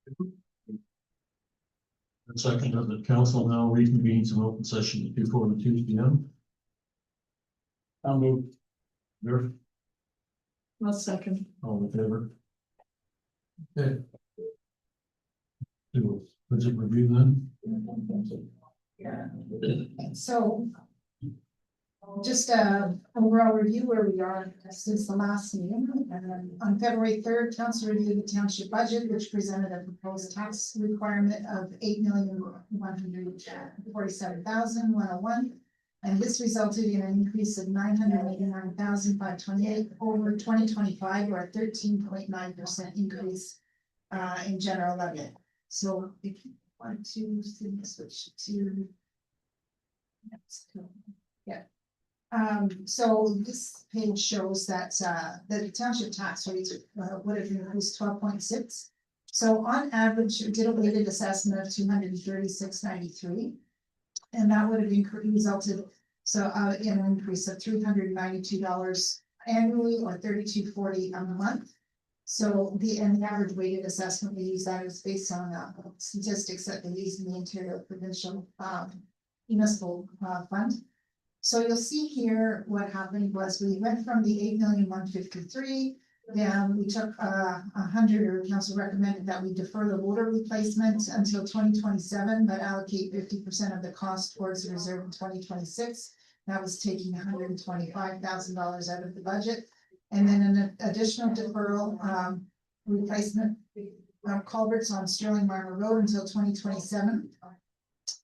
The second of the council now reconvenes in open session before the 2 p.m. I'll move. Murph, I'll second. all in favor? Okay. Do a budget review then. Yeah. So. Just a overall review where we are since the last meeting. On February 3rd, council reviewed the township budget, which presented a proposed tax requirement of $8,147,101. And this resulted in an increase of $989,528 over 2025, or a 13.9% increase in general levy. So if you want to switch to. Yeah. So this page shows that the township tax rate would have increased 12.6. So on average, we did a weighted assessment of $236.93. And that would have resulted in an increase of $392 annually, or $32.40 a month. So the average weighted assessment we use that is based on statistics that they use in the Ontario Provincial Municipal Fund. So you'll see here what happened was we went from the $8,153,000 down. We took 100, or council recommended that we defer the water replacement until 2027, but allocate 50% of the cost towards the reserve in 2026. That was taking $125,000 out of the budget, and then an additional deferral replacement culverts on Sterling Marmer Road until 2027.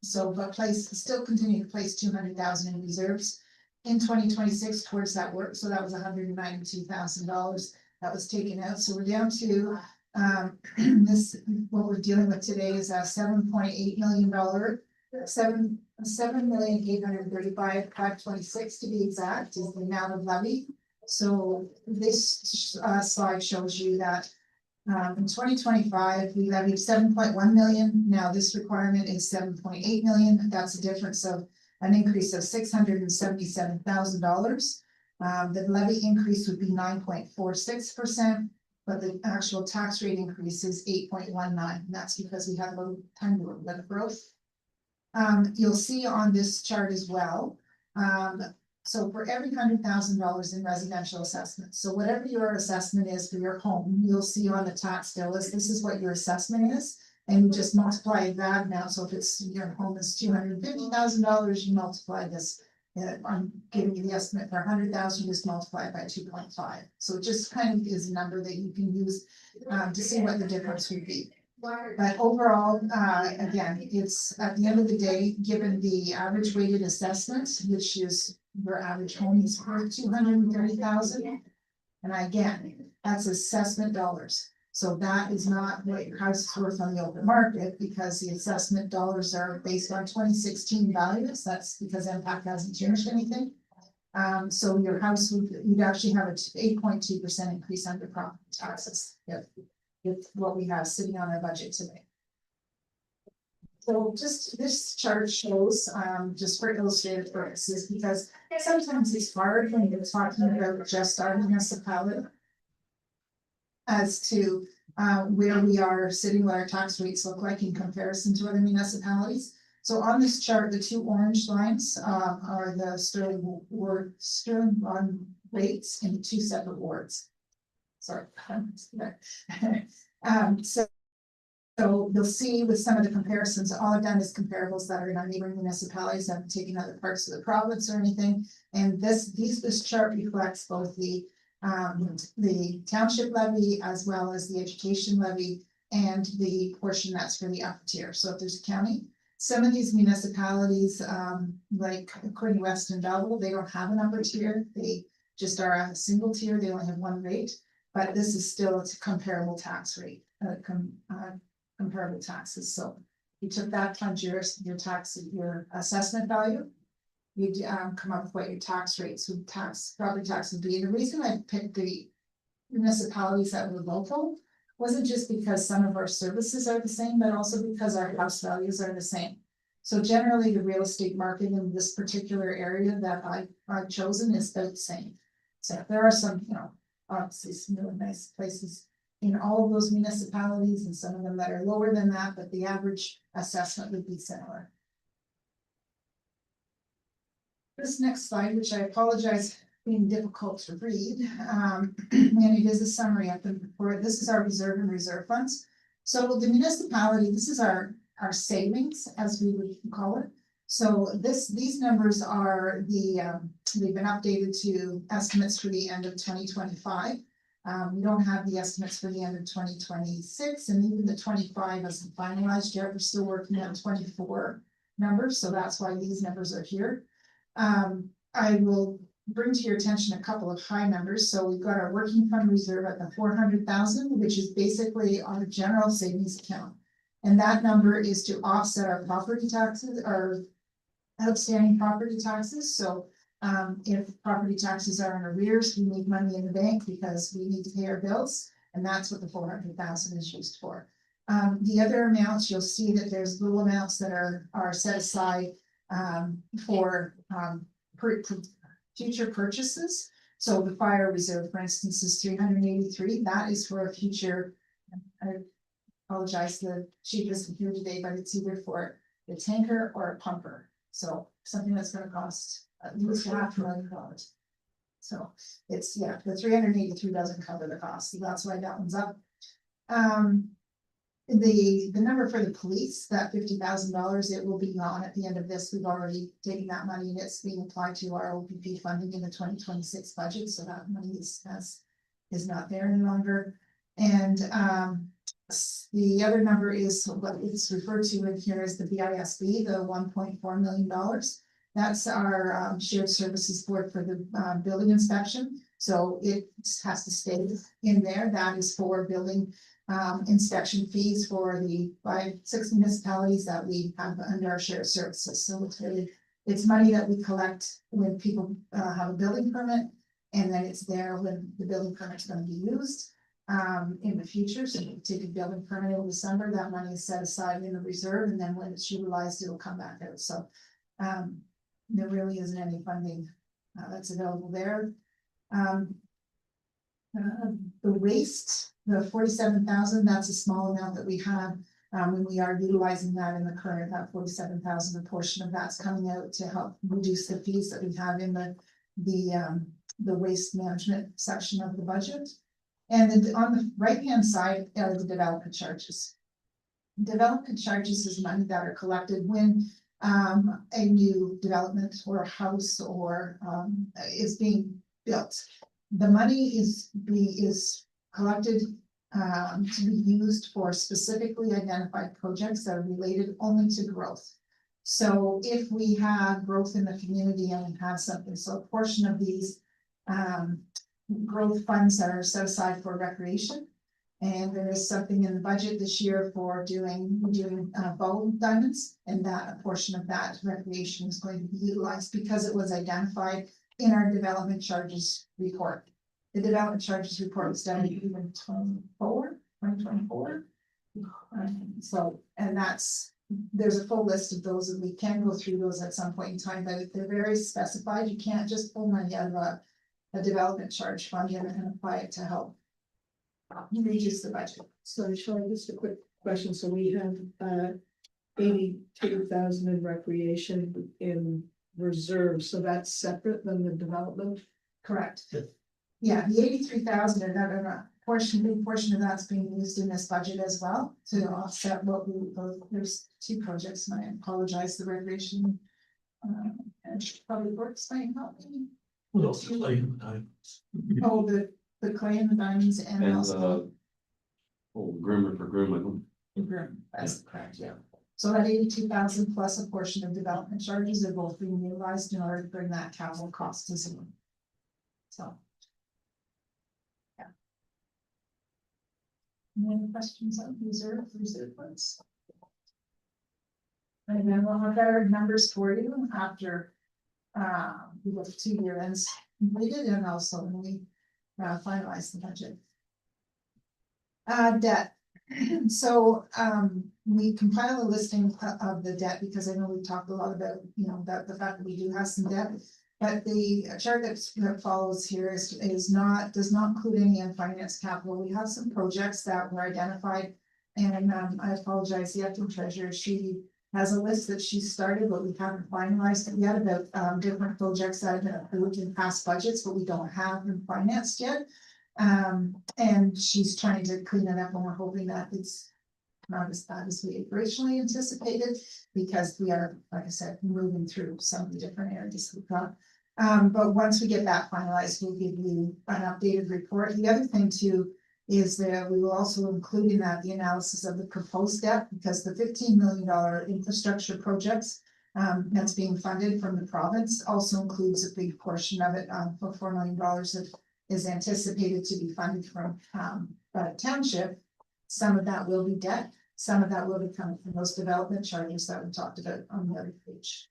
So, but still continue to place 200,000 in reserves in 2026 towards that work. So that was $192,000 that was taken out. So we're down to this. What we're dealing with today is a $7.8 million, $7,835,526 to be exact, is the amount of levy. So this slide shows you that. In 2025, we levied 7.1 million. Now this requirement is 7.8 million. That's a difference of an increase of $677,000. The levy increase would be 9.46%, but the actual tax rate increase is 8.19. That's because we have a little tiny little bit of growth. You'll see on this chart as well. So for every $100,000 in residential assessment, so whatever your assessment is for your home, you'll see on the tax bill is this is what your assessment is, and you just multiply that amount. So if it's your home is $250,000, you multiply this. I'm giving you the estimate for 100,000, just multiply it by 2.5. So it just kind of is a number that you can use to see what the difference would be. But overall, again, it's at the end of the day, given the average weighted assessment, which is your average home is for 230,000. And again, that's assessment dollars. So that is not what your house is worth on the open market, because the assessment dollars are based on 2016 values. That's because MPAC hasn't changed anything. So your house you'd actually have an 8.2% increase under property taxes. With what we have sitting on our budget today. So just this chart shows, just for illustrative purposes, because sometimes it's hard when you're talking about just our municipality as to where we are sitting, what our tax rates look like in comparison to other municipalities. So on this chart, the two orange lines are the Sterling rates in two separate wards. Sorry. So you'll see with some of the comparisons, all I've done is comparables that are in our neighboring municipalities. I haven't taken other parts of the province or anything. And this chart reflects both the township levy as well as the education levy and the portion that's for the upper tier. So if there's a county, some of these municipalities, like Queen West and Belleville, they don't have an upper tier. They just are a single tier. They only have one rate. But this is still a comparable tax rate, comparable taxes. So you took that times your assessment value, you'd come up with what your tax rates would property tax would be. And the reason I picked the municipalities that were local wasn't just because some of our services are the same, but also because our house values are the same. So generally the real estate market in this particular area that I've chosen is about the same. So there are some, obviously some really nice places in all of those municipalities and some of them that are lower than that, but the average assessment would be similar. This next slide, which I apologize being difficult to read, and it is a summary of the report. This is our reserve and reserve funds. So the municipality, this is our savings, as we would call it. So these numbers are they've been updated to estimates for the end of 2025. We don't have the estimates for the end of 2026, and even the 25 isn't finalized yet. We're still working on 24 numbers, so that's why these numbers are here. I will bring to your attention a couple of high numbers. So we've got our working fund reserve at the 400,000, which is basically our general savings account. And that number is to offset our property taxes, our outstanding property taxes. So if property taxes are in arrears, we need money in the bank because we need to pay our bills. And that's what the 400,000 is used for. The other amounts, you'll see that there's little amounts that are set aside for future purchases. So the fire reserve, for instance, is 383. That is for a future. I apologize, the chief isn't here today, but it's either for the tanker or a pumper. So something that's going to cost at least $500,000. So it's, yeah, the 383 doesn't cover the cost, so that's why that one's up. The number for the police, that $50,000, it will be gone at the end of this. We've already taken that money and it's being applied to our OPP funding in the 2026 budget. So that money is not there any longer. And the other number is what it's referred to in here as the BISB, the $1.4 million. That's our shared services board for the building inspection. So it has to stay in there. That is for building inspection fees for the 6 municipalities that we have under our shared services. So it's money that we collect when people have a building permit, and then it's there when the building permit is going to be used in the future. So if you take a building permit in December, that money is set aside in the reserve, and then when it's utilized, it will come back out. So there really isn't any funding that's available there. The waste, the 47,000, that's a small amount that we have, and we are utilizing that in the current, that 47,000, a portion of that's coming out to help reduce the fees that we have in the waste management section of the budget. And then on the right-hand side are the development charges. Development charges is money that are collected when a new development or a house or is being built. The money is collected to be used for specifically identified projects that are related only to growth. So if we have growth in the community and we have something, so a portion of these growth funds that are set aside for recreation, and there is something in the budget this year for doing bow diamonds, and that a portion of that recreation is going to be utilized because it was identified in our development charges report. The development charges report was done in 2024. So, and there's a full list of those, and we can go through those at some point in time, but they're very specified. You can't just pull money out of a development charge fund and apply it to help reduce the budget. So Sean, just a quick question. So we have 82,000 in recreation in reserve. So that's separate than the development? Correct. Yeah. Yeah, the 83,000, another big portion of that's being used in this budget as well to offset what there's 2 projects, and I apologize, the recreation and public works might help me. What else is like? Oh, the clay and the diamonds and also Groomer for grooming. that's correct, yeah. So that 82,000 plus a portion of development charges are both being utilized in order to bring that capital cost to 0. So. Yeah. Any questions on reserve funds? And then we'll have better numbers for you after we have 2 year ends completed, and also when we finalize the budget. Debt. So we compile a listing of the debt because I know we talked a lot about, about the fact that we do have some debt. But the chart that follows here is not, does not include any unfinanced capital. We have some projects that were identified. And I apologize, the acting treasurer, she has a list that she started, but we haven't finalized it yet about different projects that have been approved in past budgets, but we don't have them financed yet. And she's trying to clean it up, and we're hoping that it's not as bad as we originally anticipated, because we are, like I said, moving through some of the different areas we've got. But once we get that finalized, we'll give you an updated report. The other thing too is that we will also include in that the analysis of the proposed debt, because the $15 million infrastructure projects that's being funded from the province also includes a big portion of it, for $4 million that is anticipated to be funded from township. Some of that will be debt, some of that will be coming from those development charges that we talked about on the other page.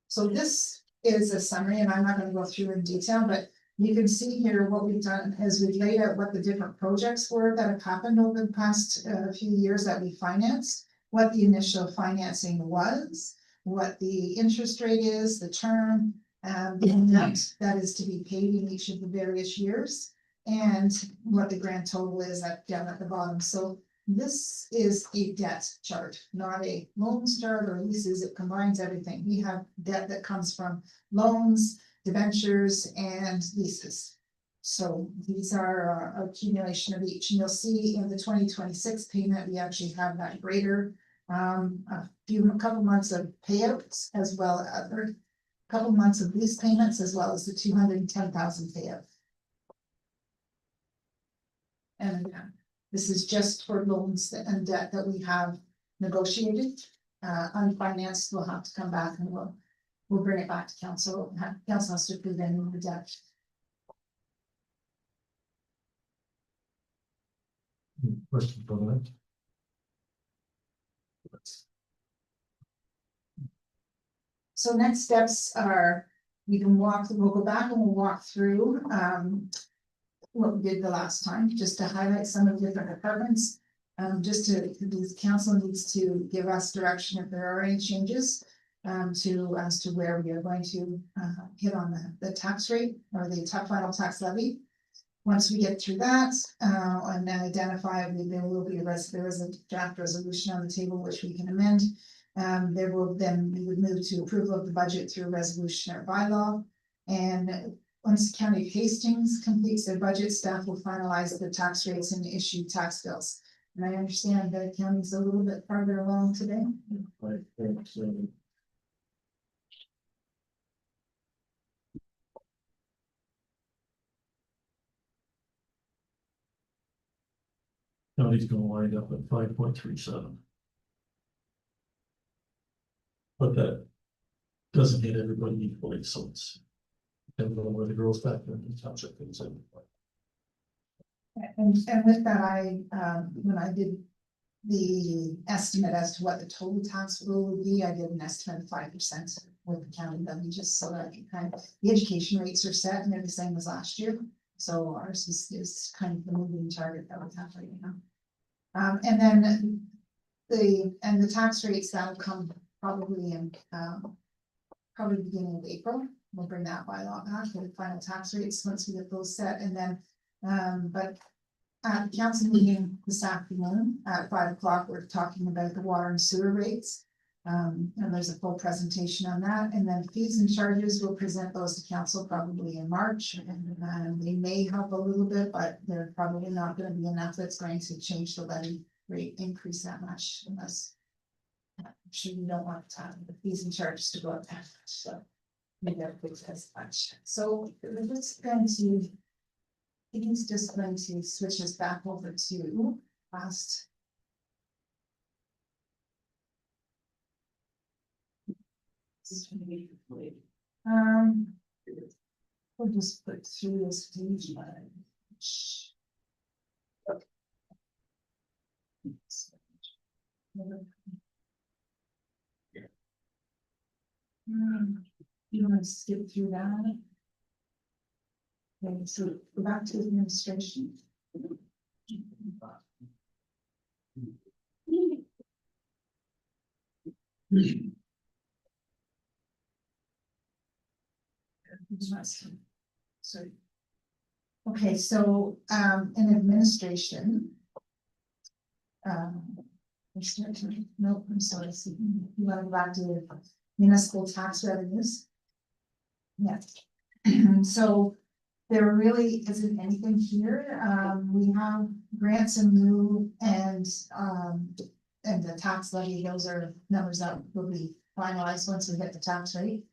So this is a summary, and I'm not going to go through in detail, but you can see here what we've done is we've laid out what the different projects were that have happened over the past few years that we financed, what the initial financing was, what the interest rate is, the term, the amount that is to be paid in each of the various years, and what the grand total is down at the bottom. So this is a debt chart, not a loans chart or leases. It combines everything. We have debt that comes from loans, debentures, and leases. So these are accumulation of each. And you'll see in the 2026 payment, we actually have that greater, a couple months of payouts, as well as a couple months of lease payments, as well as the 210,000 payout. And again, this is just for loans and debt that we have negotiated. Unfinanced will have to come back, and we'll bring it back to council. Council has to approve any of the debt. Question for that? So next steps are, we'll go back and we'll walk through what we did the last time, just to highlight some of the different departments. The council needs to give us direction if there are any changes as to where we are going to hit on the tax rate or the final tax levy. Once we get through that, and then identify, there will be there is a draft resolution on the table which we can amend. We would move to approval of the budget through a resolution or bylaw. And once County of Hastings completes their budget, staff will finalize the tax rates and issue tax bills. And I understand that the county's a little bit farther along today. I think so. County's gonna wind up at 5.37. But that doesn't hit everybody equally, so it's depending on where the growth factor in the township is in. And with that, when I did the estimate as to what the total tax bill would be, I did an estimate of 5% with the county levy, just so that the education rates are set and they're the same as last year. So ours is kind of the moving target that we have right now. And then the tax rates that will come probably in probably beginning of April. We'll bring that bylaw back for the final tax rates once we get those set. And then but at the council meeting this afternoon at 5 o'clock, we're talking about the water and sewer rates. And there's a full presentation on that. And then fees and charges, we'll present those to council probably in March. And they may help a little bit, but they're probably not going to be enough that's going to change the levy rate increase that much, unless I'm sure you don't want the fees and charges to go up that much. So maybe that fix as much. So we're just going to, he's just going to switch us back over to last. We'll just put through this page. You want to skip through that? Okay, so go back to administration. Sorry. Okay, so, in administration. No, I'm sorry, see, you want to go back to municipal tax revenues. Yeah, so there really isn't anything here, we have grants and lieu and the tax levy, those are numbers that will be finalized once we hit the tax rate.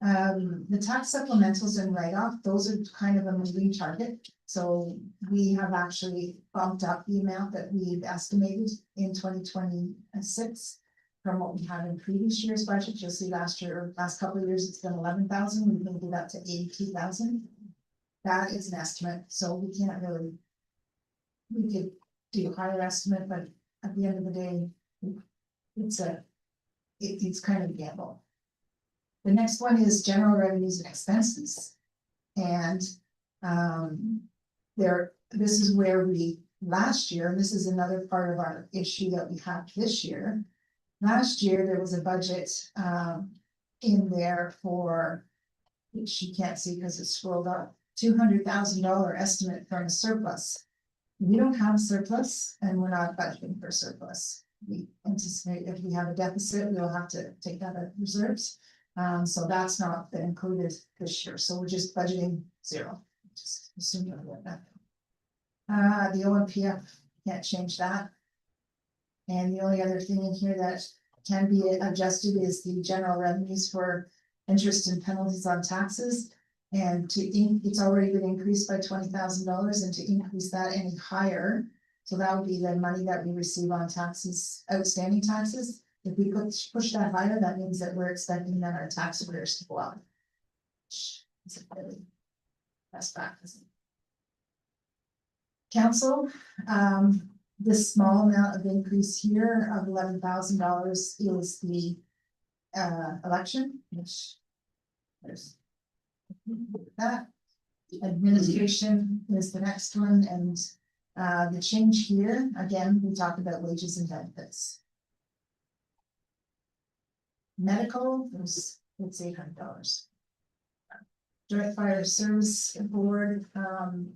The tax supplementals and write-off, those are kind of a moving target. So we have actually bumped up the amount that we've estimated in 2026 from what we had in previous year's budget. You'll see last couple of years, it's been 11,000. We moved it up to 82,000. That is an estimate, so we can't really. We could do a higher estimate, but at the end of the day, it's kind of a gamble. The next one is general revenues and expenses. And this is where last year, and this is another part of our issue that we have this year. Last year, there was a budget in there for, which you can't see because it's scrolled up, $200,000 estimate from a surplus. We don't have a surplus and we're not budgeting for surplus. We anticipate if we have a deficit, we'll have to take that out of reserves. So that's not been included this year, so we're just budgeting zero. Just assume you'll get that. The OMPF, can't change that. And the only other thing in here that can be adjusted is the general revenues for interest and penalties on taxes. And it's already been increased by $20,000, and to increase that any higher, so that would be the money that we receive on taxes, outstanding taxes. If we push that higher, that means that we're expecting that our tax arrears to go up. It's a really best practice. Council, this small amount of increase here of $11,000 is the election, which there's that. Administration is the next one, and the change here, again, we talked about wages and benefits. Medical, it's $800. Joint Fire Service Board,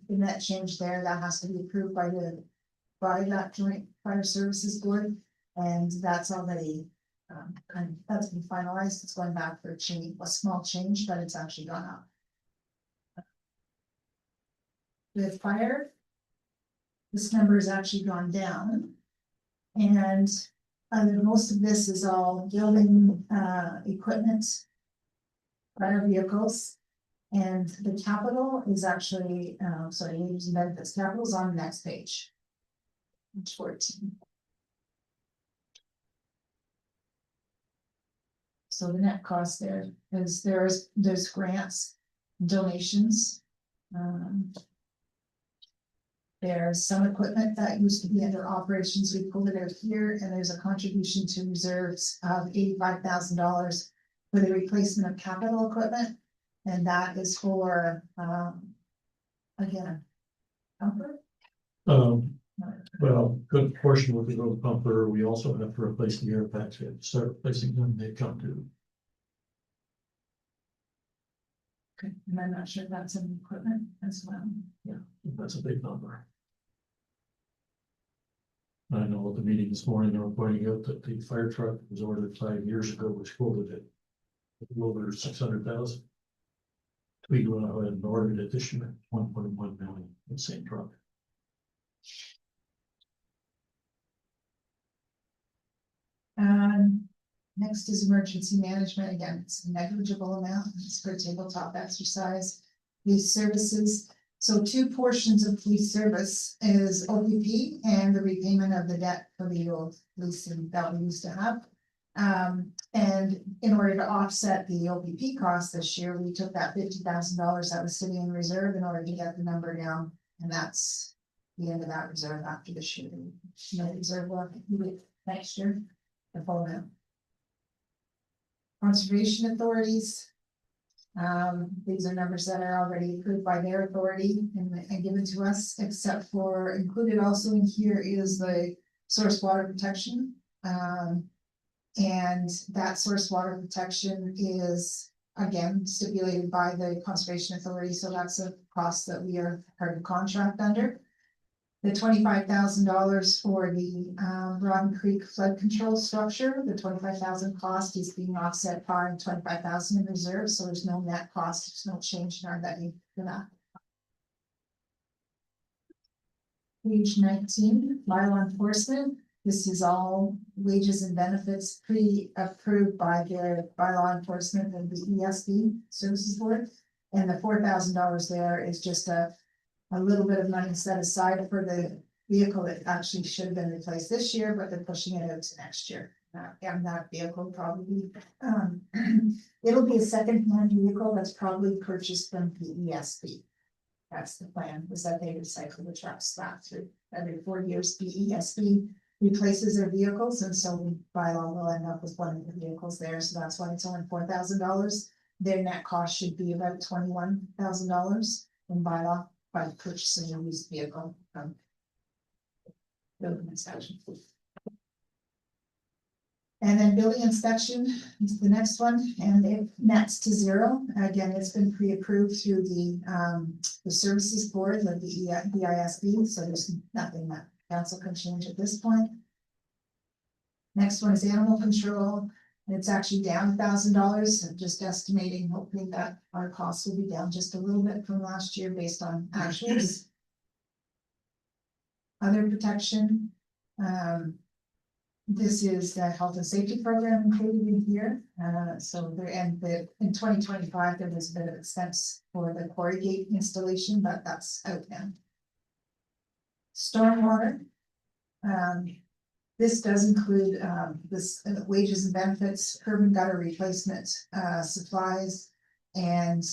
in that change there, that has to be approved by that Joint Fire Services Board, and that's already that's been finalized. It's going back for a small change, but it's actually gone up. With fire, this number has actually gone down, and most of this is all building equipment, fire vehicles, and the capital is actually, wages and benefits. Capital is on the next page. Page 14. So the net cost there is there's grants, donations. There's some equipment that used to be under operations. We pulled it out here, and there's a contribution to reserves of $85,000 for the replacement of capital equipment. And that is for, again, comfort. Well, good portion of the road pumper, we also have to replace the air packs. We have to start replacing them, they come to. Okay, and I'm not sure if that's in equipment as well. Yeah, that's a big number. I know at the meeting this morning, they were pointing out that the fire truck was ordered 5 years ago, which quoted it over 600,000. We went ahead and ordered it this year, 1.1 million, the same truck. Next is emergency management. Again, it's a negligible amount. It's for tabletop exercise. Police services. So 2 portions of police service is OPP and the repayment of the debt for the old leasing that we used to have. And in order to offset the OPP costs this year, we took that $50,000 that was sitting in reserve in order to get the number down, and that's the end of that reserve after this year. No reserve left next year. The full amount. Conservation authorities. These are numbers that are already approved by their authority and given to us, except for included also in here is the source water protection. And that source water protection is again, stipulated by the Conservation Authority, so that's a cost that we are part of contract under. The $25,000 for the Rotten Creek flood control structure, the 25,000 cost is being offset by 25,000 in reserve, so there's no net cost, there's no change in our levy for that. Page 19, bylaw enforcement. This is all wages and benefits pre-approved by the bylaw enforcement and the ESB Services Board. And the $4,000 there is just a little bit of money set aside for the vehicle that actually should have been replaced this year, but they're pushing it out to next year. And that vehicle probably, it'll be a second-hand vehicle that's probably purchased from the ESB. That's the plan, is that they recycle the trucks back through every 4 years. The ESB replaces their vehicles, and so the bylaw will end up with one of the vehicles there, so that's why it's only $4,000. Their net cost should be about $21,000 in bylaw by purchasing a used vehicle from building inspection. And then building inspection is the next one, and it nets to zero. Again, it's been pre-approved through the services board, like the EISB, so there's nothing that council can change at this point. Next one is animal control. It's actually down $1,000. I'm just estimating, hoping that our costs will be down just a little bit from last year based on actuals. Other protection. This is the health and safety program included in here. In 2025, there was a bit of expense for the quarry gate installation, but that's out now. Stormwater. This does include wages and benefits, curb and gutter replacement, supplies, and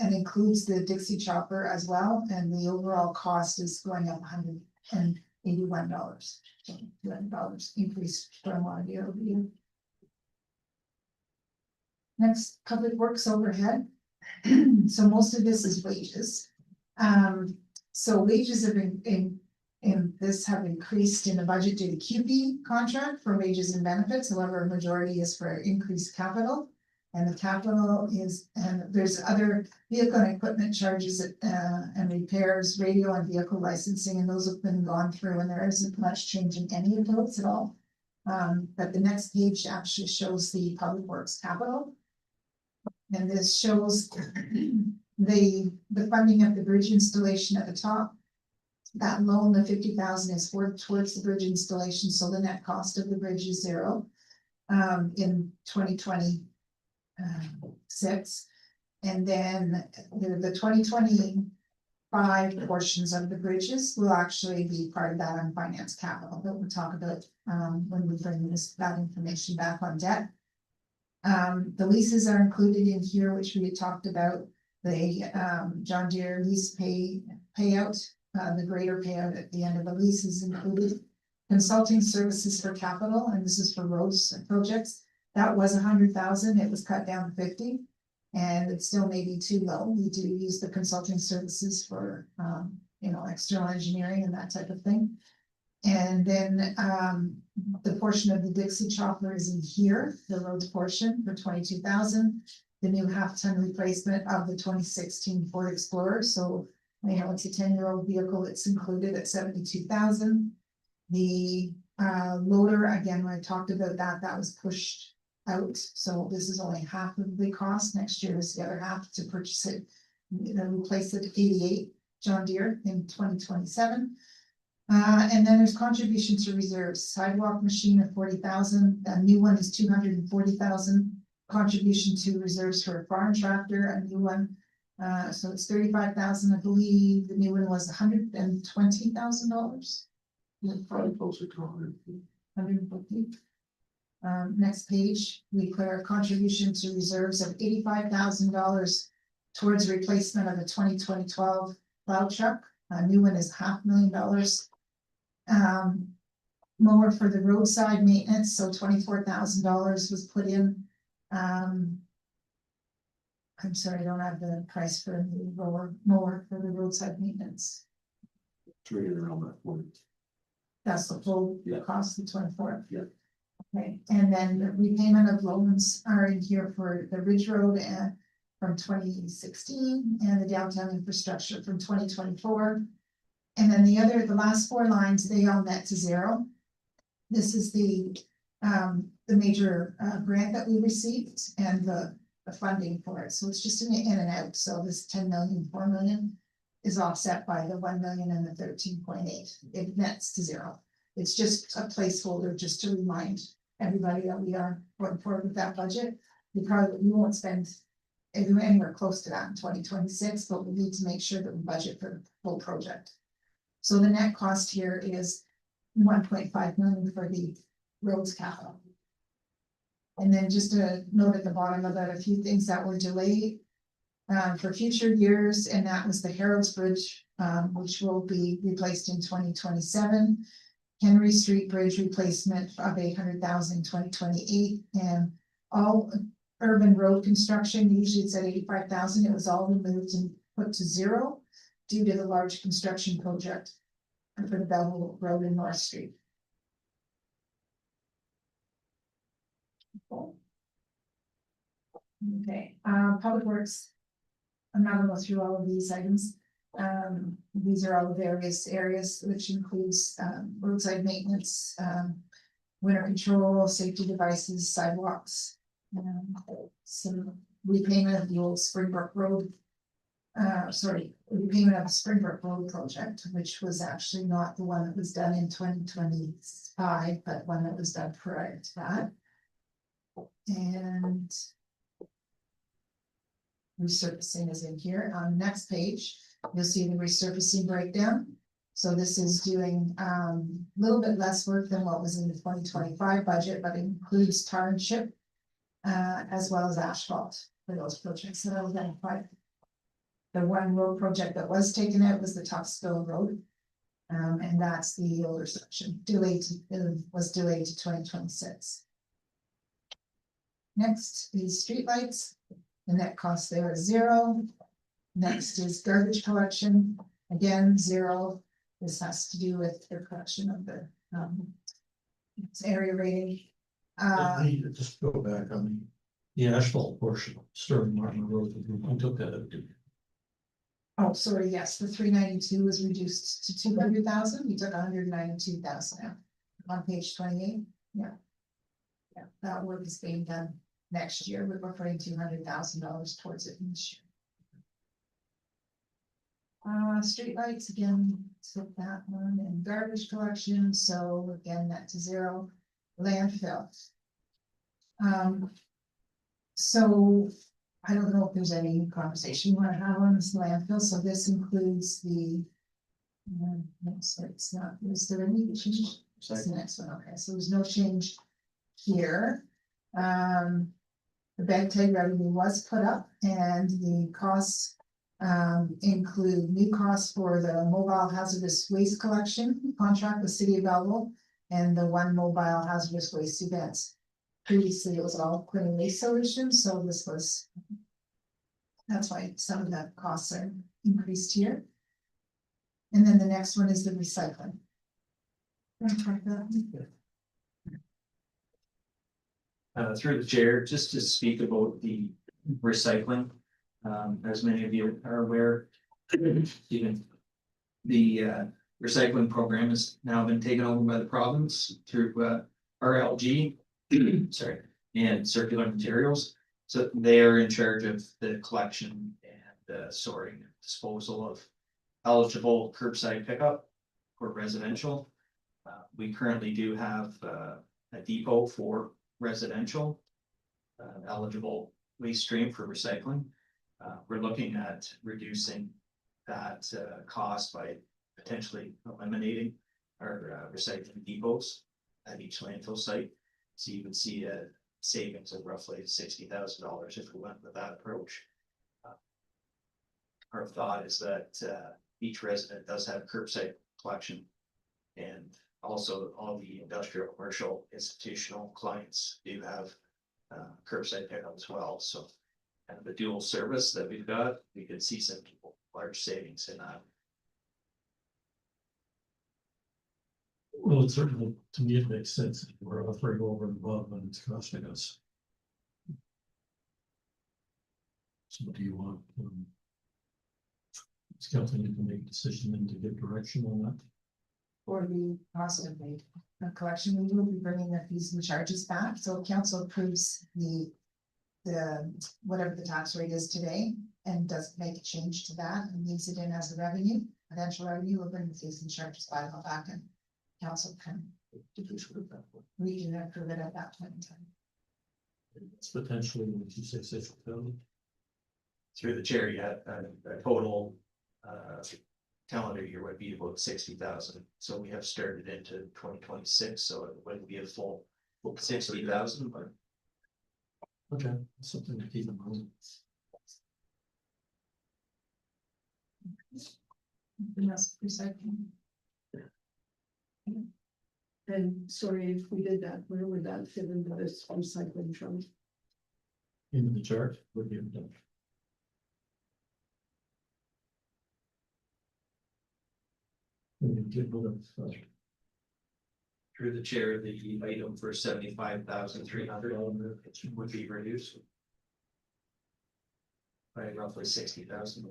includes the Dixie chopper as well. And the overall cost is going up $181. So $200 increase stormwater year over year. Next, public works overhead. So most of this is wages. So wages have have increased in the budget due to QP contract for wages and benefits. However, a majority is for increased capital. And the capital is, and there's other vehicle and equipment charges and repairs, radio and vehicle licensing, and those have been gone through, and there isn't much change in any of those at all. But the next page actually shows the public works capital. And this shows the funding of the bridge installation at the top. That loan, the 50,000 is towards the bridge installation, so the net cost of the bridge is zero in 2026. And then the 2025 portions of the bridges will actually be part of that unfinanced capital that we'll talk about when we bring that information back on debt. The leases are included in here, which we had talked about. The John Deere lease payout. The greater payout at the end of the lease is included. Consulting services for capital, and this is for roads and projects. That was 100,000. It was cut down to 50, and it still may be too low. We do use the consulting services for external engineering and that type of thing. And then the portion of the Dixie chopper is in here, the roads portion for 22,000. The new half-ton replacement of the 2016 Ford Explorer. So it's a 10-year-old vehicle. It's included at 72,000. The loader, again, when I talked about that was pushed out. So this is only half of the cost. Next year is the other half to purchase it, replace it at 88 John Deere in 2027. And then there's contribution to reserves. Sidewalk machine at 40,000. A new one is 240,000. Contribution to reserves for a farm tractor, a new one. So it's 35,000, I believe. The new one was $120,000. Probably closer to 100. 150. Next page, we put our contribution to reserves of $85,000 towards replacement of a 2012 plow truck. A new one is $500,000. Mower for the roadside maintenance, so $24,000 was put in. I'm sorry, I don't have the price for the mower for the roadside maintenance. Trading around that point. That's the full Yeah. cost of 24. Yeah. Okay, and then the repayment of loans are in here for the Ridge Road and from 2016 and the downtown infrastructure from 2024. And then the last four lines, they all net to zero. This is the major grant that we received and the funding for it. So it's just an in and out. So this 10 million, 4 million is offset by the 1 million and the 13.8. It nets to zero. It's just a placeholder just to remind everybody that we are going forward with that budget. We won't spend anywhere close to that in 2026, but we need to make sure that we budget for the full project. So the net cost here is 1.5 million for the roads capital. And then just a note at the bottom about a few things that were delayed for future years, and that was the Harrods Bridge, which will be replaced in 2027. Henry Street Bridge replacement of 800,000 2028, and all urban road construction, usually it's at 85,000, it was all removed and put to zero due to the large construction project for the Belleville Road and North Street. Okay, Public Works. I'm not gonna go through all of these items. These are all the various areas, which includes roadside maintenance, winter control, safety devices, sidewalks. Some repayment of the old Springbrook Road. Repayment of the Springbrook Road project, which was actually not the one that was done in 2025, but one that was done prior to that. And resurfacing is in here. On the next page, you'll see the resurfacing breakdown. So this is doing a little bit less work than what was in the 2025 budget, but it includes tar and chip as well as asphalt for those projects that I identified. The one road project that was taken out was the Topsville Road. And that's the older section, was delayed to 2026. Next is streetlights. The net cost there is zero. Next is garbage collection, again, zero. This has to do with the collection of the area rating. I need to just go back on the asphalt portion, Sterling Martin Road, we took that out. Oh, sorry, yes, the 392 was reduced to 200,000, we took 192,000 out. On page 28, yeah. Yeah, that work is being done next year, we're putting $200,000 towards it this year. Streetlights, again, took that one, and garbage collection, so again, that to zero. Landfill. So I don't know if there's any conversation you want to have on this landfill, so this includes the. So it's not, is there any change? That's the next one, okay, so there's no change here. The bag tag revenue was put up, and the costs include new costs for the mobile hazardous waste collection contract with City of Belleville and the one mobile hazardous waste events. Previously, it was all clean waste solutions, so this was. That's why some of the costs are increased here. And then the next one is the recycling. Through the chair, just to speak about the recycling. As many of you are aware, even the recycling program has now been taken over by the province through RLG, sorry, and Circular Materials. So they are in charge of the collection and sorting and disposal of eligible curbside pickup for residential. We currently do have a depot for residential eligible waste stream for recycling. We're looking at reducing that cost by potentially eliminating our recycling depots at each landfill site. So you would see a savings of roughly $60,000 if we went with that approach. Our thought is that each resident does have curbside collection, and also all the industrial, commercial, institutional clients do have curbside pickup as well. So kind of a dual service that we've got, we could see some large savings in that. Well, it certainly, to me, it makes sense. We're offering over and above and it's costing us. So what do you want? Is council need to make a decision and to give direction on that? For the cost of the collection, we will be bringing the fees and charges back, so council approves the whatever the tax rate is today, and doesn't make a change to that, and leaves it in as a revenue, potential revenue, will bring the fees and charges back, and council can, we can approve it at that point in time. It's potentially, would you say, 6,000? Through the chair, you had a total calendar year would be about 60,000. So we have started into 2026, so it wouldn't be a full 60,000, but Okay, something to keep in mind. Yes, recycling. And sorry, if we did that, where would that fit into this recycling fund? Into the chart, would be done. We can get rid of, through the chair, the item for 75,300 would be reduced by roughly 60,000.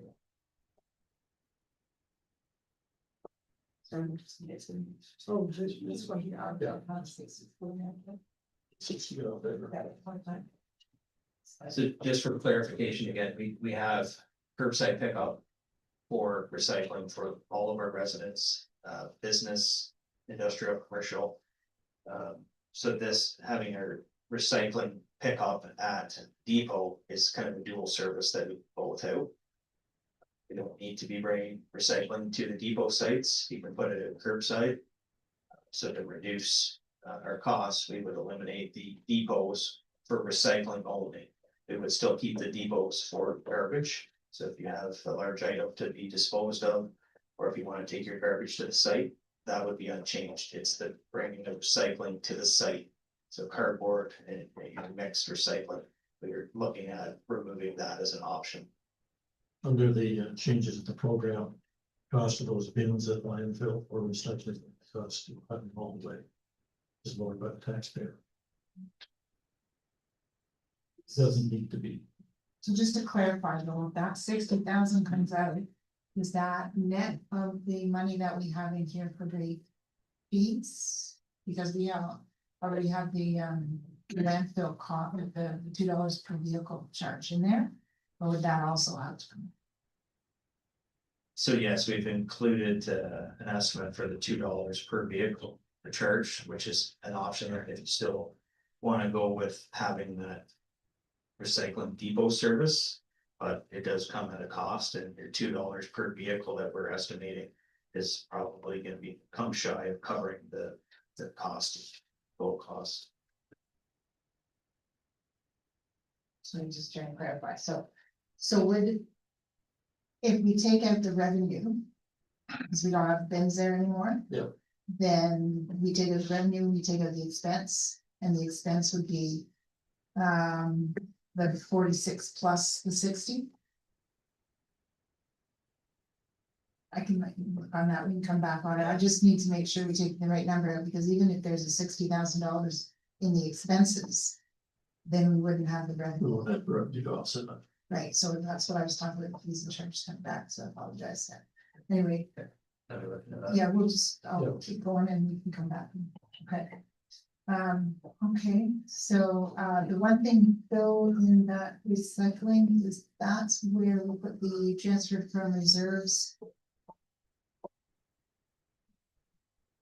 Oh, this one here. Yeah. 60 out there. So just for clarification, again, we have curbside pickup for recycling for all of our residents, business, industrial, commercial. So this, having our recycling pickup at depot is kind of a dual service that we both have. We don't need to be bringing recycling to the depot sites, you can put it at curbside. So to reduce our costs, we would eliminate the depots for recycling only. We would still keep the depots for garbage. So if you have a large item to be disposed of, or if you want to take your garbage to the site, that would be unchanged. It's the bringing of recycling to the site. So cardboard and mixed recycling, we're looking at removing that as an option. Under the changes of the program, cost of those bins at landfill or recycling cost to cut them all the way. Is lowered by the taxpayer. Doesn't need to be. So just to clarify though, that 60,000 comes out, is that net of the money that we have in here for the fees? Because we already have the landfill cost, the $2 per vehicle charge in there, or would that also have to come? So yes, we've included an estimate for the $2 per vehicle per charge, which is an option if you still want to go with having that recycling depot service. But it does come at a cost, and your $2 per vehicle that we're estimating is probably going to come shy of covering the cost, full cost. So I'm just trying to clarify, so would, if we take out the revenue, because we don't have bins there anymore. Yeah. Then we take out the revenue, we take out the expense, and the expense would be the 46 plus the 60. I can work on that, we can come back on it, I just need to make sure we take the right number out, because even if there's a $60,000 in the expenses, then we wouldn't have the We revenue. won't have revenue to offset that. Right, so that's what I was talking about, fees and charges coming back, so I apologize there. Anyway, yeah, we'll just, I'll keep going and we can come back. Okay. Okay, so, the one thing though in that recycling is that's where we'll put the transfer from reserves.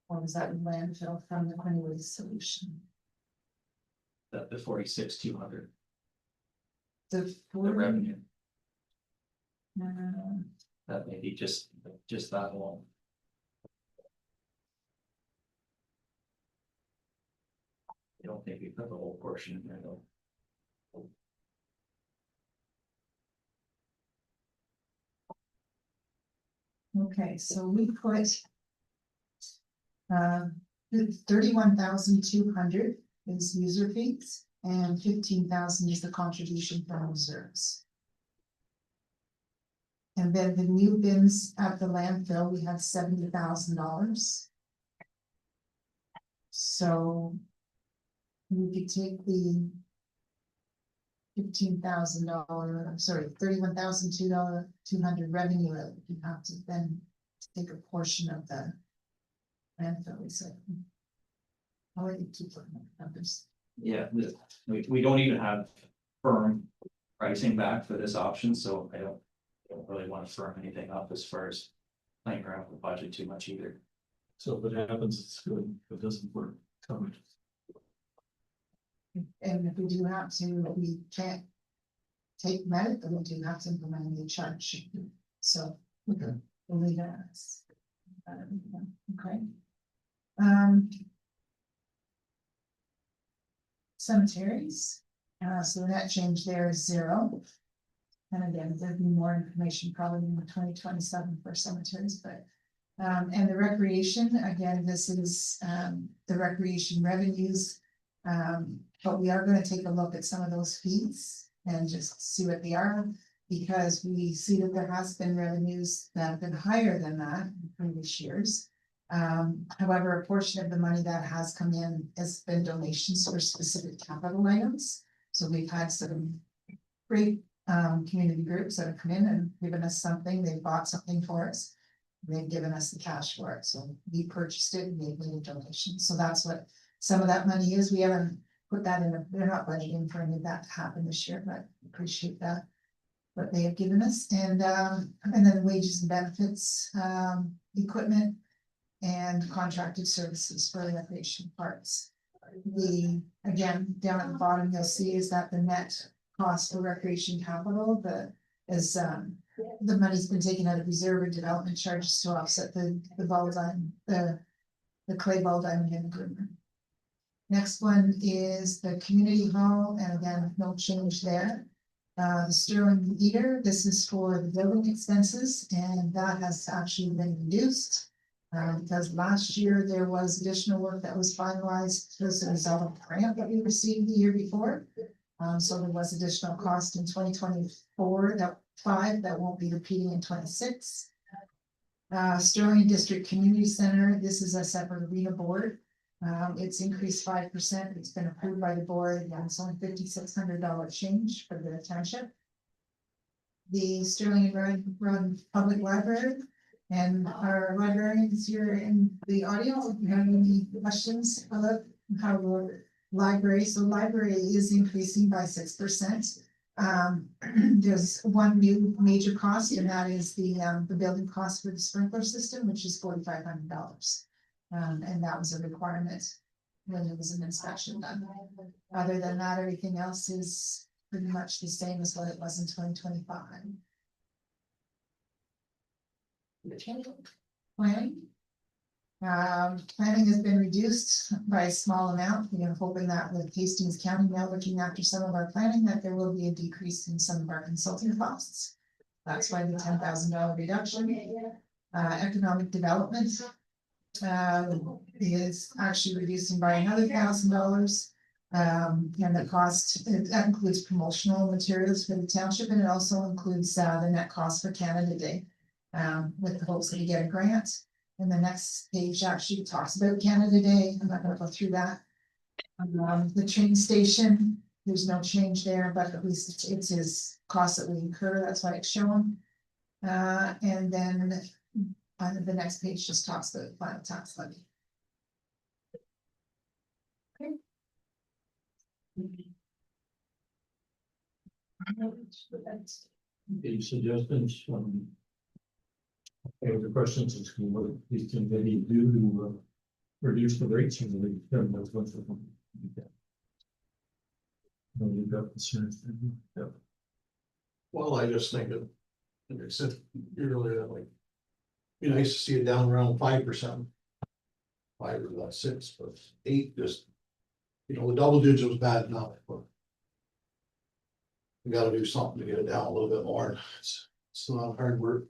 Or was that in landfill from the Quinn Waste Solution? The 46,200, The the 40, revenue, uh, that may be just that alone. I don't think we put the whole portion in there though. Okay, so we put 31,200 is user fees and 15,000 is the contribution from reserves. And then the new bins at the landfill, we have $70,000. So. We could take the. $15,000, sorry, $31,200 revenue, you have to then take a portion of the. Landfill recycling. How are you keep looking at numbers? Yeah, we don't even have firm pricing back for this option, so I don't really want to firm anything up as far as playing around with the budget too much either. So if it happens, it's good. If it doesn't work, covered. And if we do have to, we can't. Take medical, we do have to implement a new charge, so. Okay. We'll leave that as. Okay. Cemeteries, so the net change there is 0. And again, there'd be more information probably in 2027 for cemeteries, but. And the recreation, again, this is, the recreation revenues. But we are gonna take a look at some of those fees and just see what they are. Because we see that there has been revenues that have been higher than that in previous years. However, a portion of the money that has come in has been donations for specific capital items. So we've had some great community groups that have come in and given us something, they bought something for us. They've given us the cash for it, so we purchased it and they've made a donation, so that's what some of that money is. We haven't put that in, they're not budgeting for any of that to happen this year, but appreciate that. What they have given us, and then wages and benefits, equipment. And contracted services for recreation parks. Again, down at the bottom, you'll see is that the net cost for recreation capital, the money's been taken out of reserve and development charges to offset the ball diamond, the clay ball diamond improvement. Next one is the community hall, and again, no change there. The Sterling heater, this is for the building expenses, and that has actually been reduced. Because last year there was additional work that was finalized as a result of the grant that we received the year before. So there was additional cost in 2024, that won't be repeating in 26. Sterling District Community Center, this is a separate arena board. It's increased 5%, it's been approved by the board, and it's only $5,600 change for the township. The Sterling Road Public Library. And our librarians here in the audience, if you have any questions about how the library, so library is increasing by 6%. There's one new major cost, and that is the building cost for the sprinkler system, which is $4,500. And that was a requirement when there was an inspection done. Other than that, everything else is pretty much the same as what it was in 2025. Planning. Planning has been reduced by a small amount. We are hoping that with Hastings County now looking after some of our planning, that there will be a decrease in some of our consulting costs. That's why the $10,000 reduction. Economic development is actually reducing by another $1,000. And the cost, that includes promotional materials for the township, and it also includes the net cost for Canada Day. With the hopes that you get a grant. And the next page actually talks about Canada Day. I'm not gonna go through that. The train station, there's no change there, but at least it's his cost that we incur, that's why it's shown. And then the next page just talks about the final tax levy. Okay. Any suggestions? Any other questions? It's what these can maybe do to reduce the rates or the those ones that want to do that. No, you've got concerns. Yep. Well, I just think that, like I said earlier, that like. Be nice to see it down around 5%. 5 or about 6, but 8 just. The double digits was bad enough, but. We gotta do something to get it down a little bit more. It's not hard work.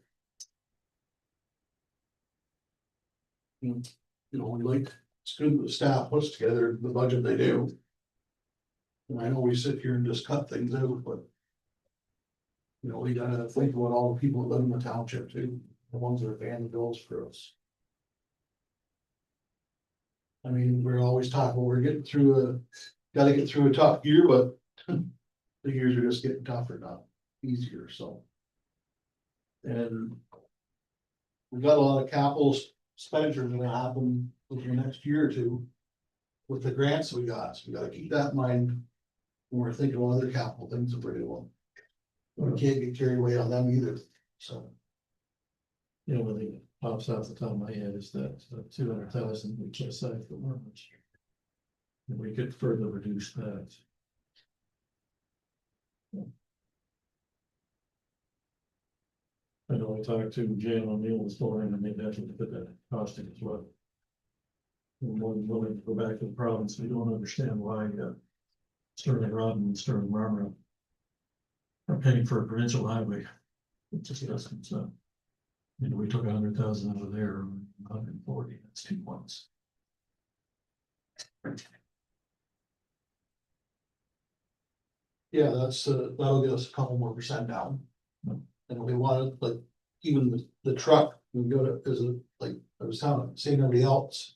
It's good that the staff puts together the budget they do. And I know we sit here and just cut things out, but. We gotta think about all the people that live in the township too, the ones that are paying the bills for us. I mean, we're always talking, we're getting through gotta get through a tough year, but the years are just getting tougher, not easier, so. And we got a lot of capital expenditures gonna happen over the next year or two with the grants we got, so we gotta keep that in mind when we're thinking of other capital things that we're doing. We can't get carried away on them either, so. You know, one thing that pops off the top of my head is that 200,000 we set aside for worms. And we could further reduce that. I know I talked to Jan O'Neill this morning and they definitely put that costing as well. We're more than willing to go back to the province. We don't understand why Sterling Rodden and Sterling Marmara are paying for a provincial highway. It just doesn't, you know, we took 100,000 out of there, 140, that's 2 months. Yeah, that's, that'll get us a couple more percent down. Hmm. And we wanted, like, even the truck, we go to, is it, like, I was saying everybody else.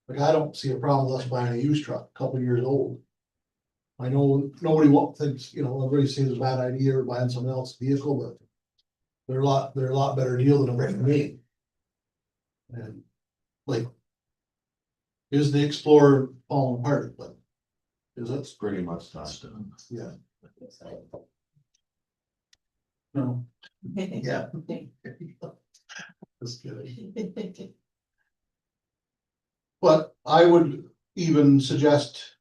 Like, I don't see a problem with us buying a used truck, a couple years old. I know nobody thinks, you know, everybody sees it's a bad idea or buying someone else's vehicle, but. They're a lot better deal than a brand new. And, like. Is the Explorer falling apart, but. Is That's it? pretty much done. That's done. Yeah. No. Yeah. Just kidding. But I would even suggest,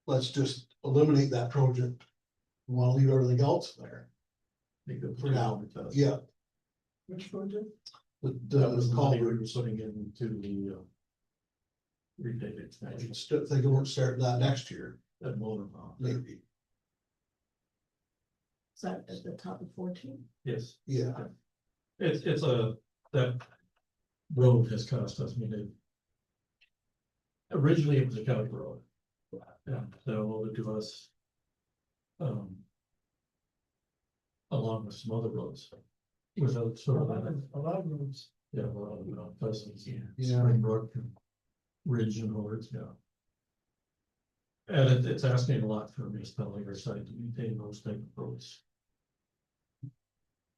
let's just eliminate that project. We wanna leave everything else there. Make it For now. 300,000. Yeah, Which project? That was the the money we culvert. were putting into the repay I expansion, should think it won't start that next year, that motor pump. maybe. Is that at the top of 14? Yes, Yeah, it's that road has cost us, I mean, originally it was a county road. Yeah, downloaded to us. Along with some other roads. Without sort of that. A lot of rooms. Yeah, well, you know, Pleasant, Yeah. Springbrook, and Ridge and Horns, yeah. And it's asking a lot for a municipality our side to maintain those type of roads.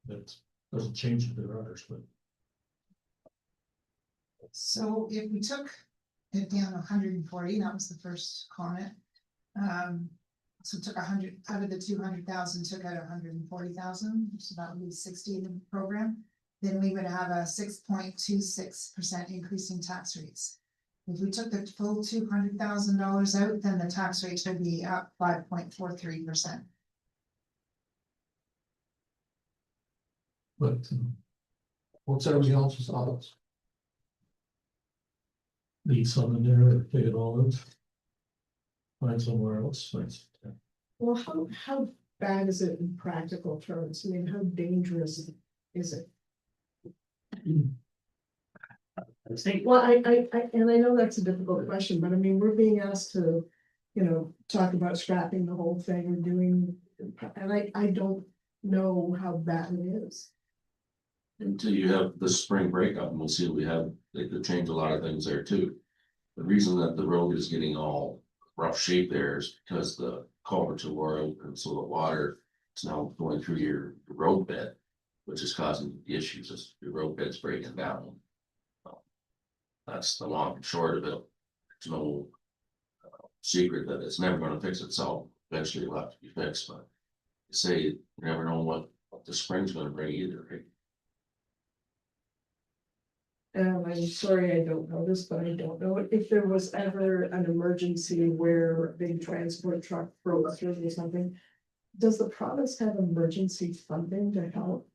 That doesn't change if they're ours, but So if we took it down 140, that was the first comment. So took 100 out of the 200,000, took out 140,000, so that would be 60 in the program. Then we would have a 6.26% increase in tax rates. If we took the full $200,000 out, then the tax rates would be up 5.43%. what's everybody else's thoughts? leave some in there or take it all out. Find somewhere else, Well, how bad is it in practical terms? I mean, how dangerous is it? I think, Well, and I know that's a difficult question, but I mean, we're being asked to, you know, talk about scrapping the whole thing or doing, and I don't know how bad it is. Until you have the spring breakup, and we'll see what we have, they could change a lot of things there too. The reason that the road is getting all rough shape there is because the culverts are wore out, and so the water is now going through your road bed. Which is causing issues, as your road bed's breaking down. That's the long and short of it. There's no secret that it's never gonna fix itself, eventually it'll have to be fixed, but. You say, you never know what the spring's gonna bring either, right? And I'm sorry, I don't know this, but I don't know if there was ever an emergency where a big transport truck broke through or something. Does the province have emergency funding to help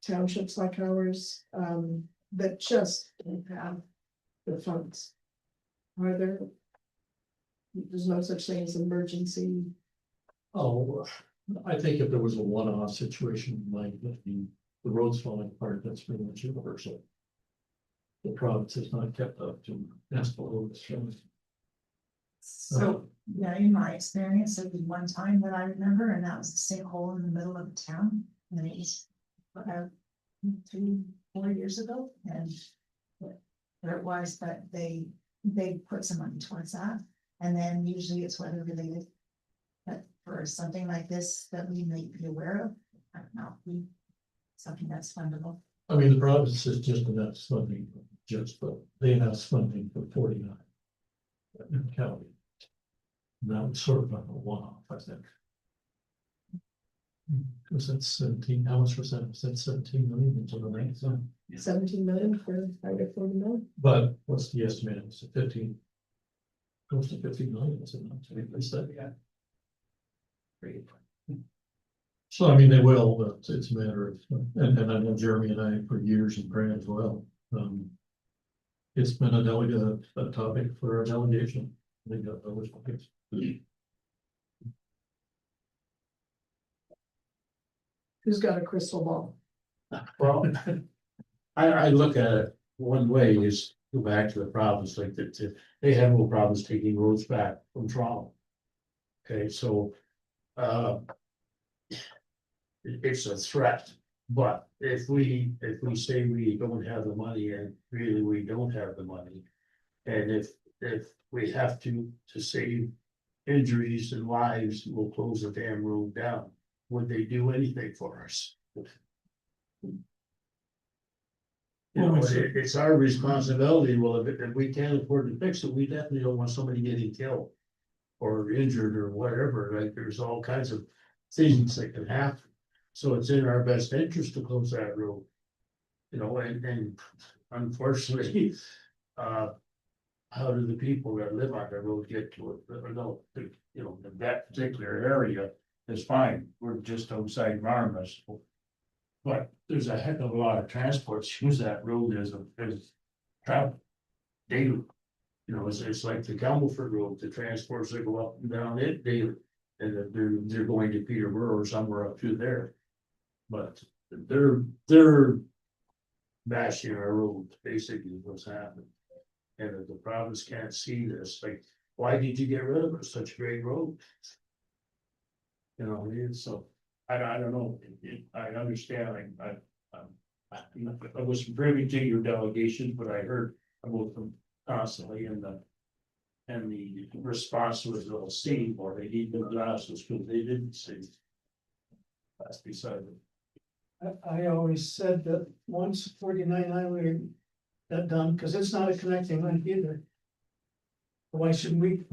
townships like ours, that just don't have the funds? Are there? There's no such thing as emergency. Oh, I think if there was a one-off situation like the roads falling apart, that's pretty much universal. The province has not kept up to municipal roads. So, yeah, in my experience, there was one time that I remember, and that was the sinkhole in the middle of the town, and it was about 3-4 years ago, and there it was that they they put some money towards that, and then usually it's weather related. But for something like this that we may be aware of, I don't know, something that's fundable. I mean, the province is just enough funding, but they announced funding for 49. In the county. And that was sort of like a one-off, I think. Was that 17, how much was that? Was that 17 million into the next one? 17 million for Highway 49. But what's the estimate? It's 15. Close to 50 million, is it not? Is that, yeah. So I mean, they will, but it's a matter of, and I know Jeremy and I for years and Brad as well. It's been a topic for our delegation. They got those topics. Who's got a crystal ball? Well, I look at it one way is go back to the province, like that, they have no problems taking roads back from Toronto. Okay, so, it's a threat, but if we say we don't have the money and really we don't have the money. And if we have to save injuries and lives, we'll close the damn road down. Would they do anything for us? You know, it's our responsibility. Well, if we can't afford to fix it, we definitely don't want somebody getting killed. Or injured or whatever, like there's all kinds of things that can happen. So it's in our best interest to close that road. You know, and unfortunately, how do the people that live on the road get to it? Or no, you know, that particular area is fine. We're just outside Marmas. But there's a heck of a lot of transports use that road as travel daily. You know, it's like the Campbellford Road, the transports that go up and down it daily. And they're going to Peterborough or somewhere up through there. But they're bashing our road, basically what's happening. And if the province can't see this, like, why did you get rid of it? Such a great road? You know, it's so, I don't know, I understand, I was privy to your delegation, but I heard about them constantly and the response was they'll see, or they need to address this because they didn't see. That's beside it. I always said that once 49 highway got done, because it's not a connecting link either. Why shouldn't we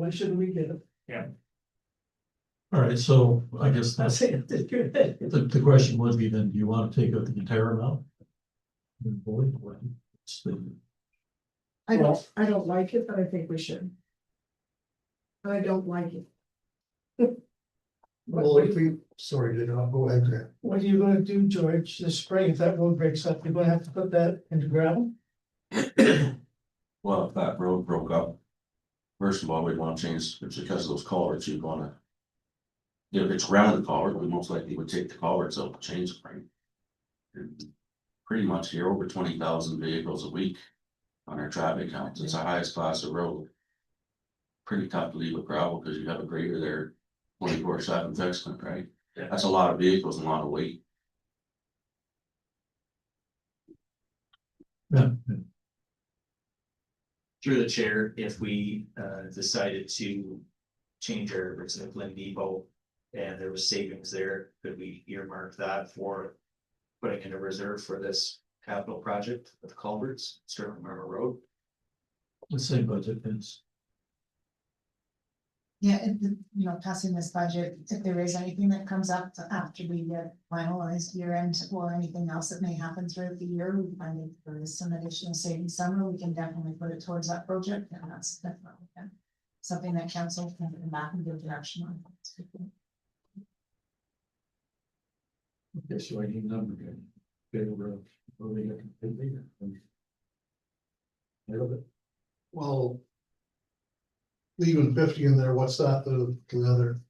get it? All right, so I guess Not that's, saying that you're it. the question would be then, do you want to take out the entire amount? Boy, what's the- I don't like it, but I think we should. I don't like it. Well, if we, sorry, did not go ahead, Grant. What are you gonna do, George, this spring, if that road breaks up, you're gonna have to put that into gravel? Well, if that road broke up. First of all, we'd want to change, it's because of those culverts, you'd wanna. If it's around the culvert, we most likely would take the culverts out, change the frame. Pretty much here, over 20,000 vehicles a week. On our traffic counts, it's the highest class of road. Pretty tough to leave with gravel, because you have a grader there 24/7 fixing it, right? Yeah. That's a lot of vehicles and a lot of weight. Yeah, Through the chair, if we decided to change our recycling depot and there was savings there, could we earmark that for putting in a reserve for this capital project with culverts, Sterling River Road? the same budget is. Yeah, you know, passing this budget, if there is anything that comes up after we get finalized year end or anything else that may happen throughout the year, we find that there is some additional savings somewhere, we can definitely put it towards that project, and that's definitely something that council can come back and give direction on. Okay, so I need a number again. Well. Leaving 50 in there, what's that, the other?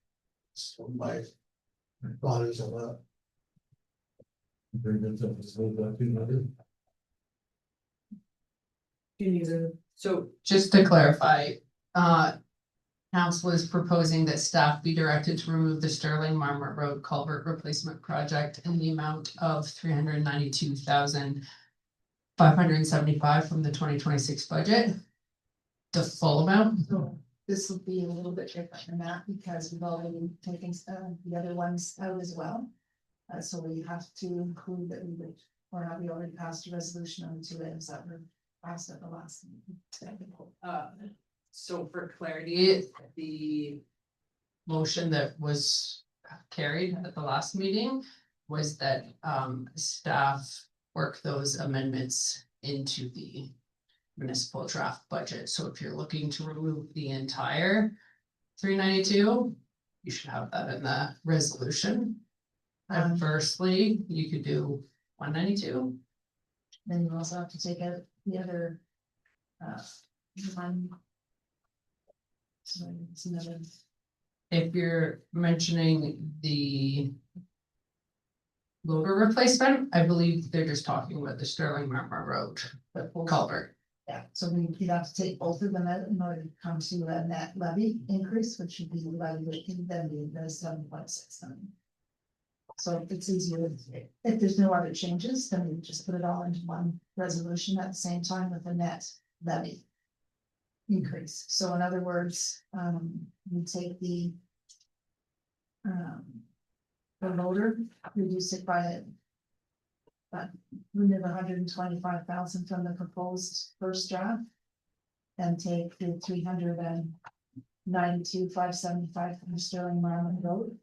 So my thought is on that. Very good, that was about 200. You need a, So just to clarify, council is proposing that staff be directed to remove the Sterling Marmot Road culvert replacement project in the amount of 392,575 from the 2026 budget. The full amount? This will be a little bit different than that because we've already taken the other ones out as well. So we have to include that we would, or have we already passed a resolution on the two items that were passed at the last meeting? So for clarity, the motion that was carried at the last meeting was that staff work those amendments into the municipal draft budget. So if you're looking to remove the entire 392, you should have that in the resolution. And firstly, you could do 192. Then you also have to take out the other. One. So it's another. If you're mentioning the loader replacement, I believe they're just talking about the Sterling Marmor Road culvert. Yeah, so we'd have to take both of them out in order to come to a net levy increase, which would be evaluated then be the 7.6 million. So it's easier, if there's no other changes, then we just put it all into one resolution at the same time with the net levy increase. So in other words, we take the loader, reduce it by remove 125,000 from the proposed first draft. And take the 392,575 from Sterling Marmor Road.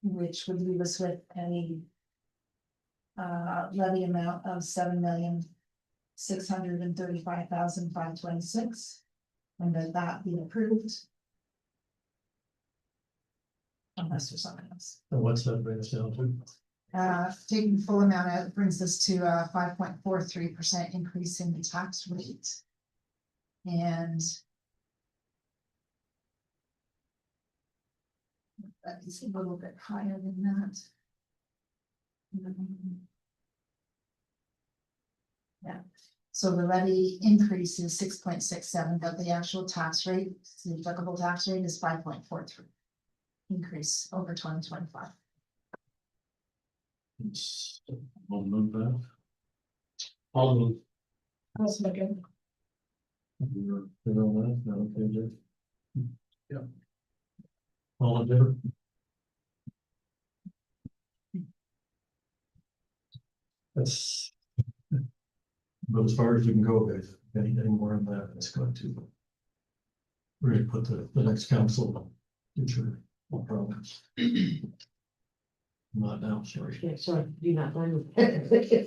Which would leave us with a levy amount of 7,635,526. And that be approved. Unless there's something else. And what's that bring us down to? Taking the full amount out brings us to a 5.43% increase in the tax rate. And that is a little bit higher than that. Yeah, so the levy increase is 6.67, but the actual tax rate, the applicable tax rate is 5.43. Increase over 2025. I'll move that. I'll move. I'll second. You're clear on that? No, okay, Jeff? Yeah. All in favor? That's. But as far as you can go, guys, anything more on that, it's going to. Really put the next council future problems. Not now, sorry. Yeah, sorry, do not mind. Okay,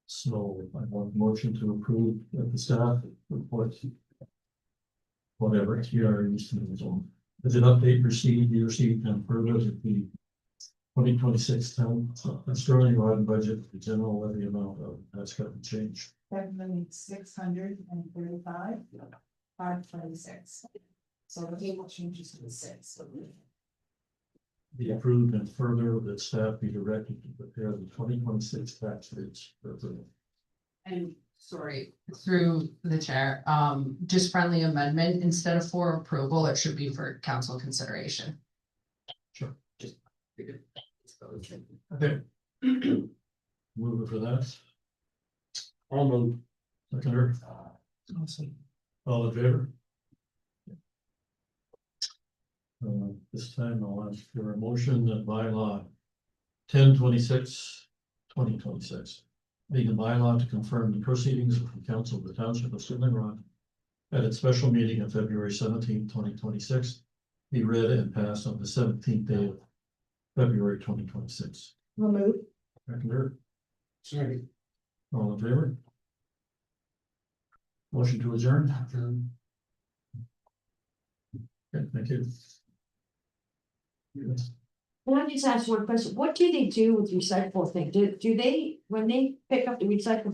so I want a motion to approve the staff report. Whatever, we are used to this one. As an update received, you received and further with the 2026 town Sterling Rod budget, the general levy amount of, that's got to change. 7,635, 526. So the table changes to the 6. Be approved and further that staff be directed to prepare the 2026 tax rates for approval. And sorry, through the chair, just friendly amendment, instead of for approval, it should be for council consideration. Sure. Just. Okay. Move it for that. I'll move. Seconder. All in favor? This time I'll ask for a motion that bylaw 1026/2026. Being a bylaw to confirm the proceedings of the council of the township of Sterling Rock at its special meeting on February 17, 2026, be read and passed on the 17th day of February 2026. I'll move. Seconder, Sorry. all in favor? Motion to adjourn? Okay, thank you. Yes. Can I just ask one question? What do they do with recyclable things? Do they, when they pick up the recyclable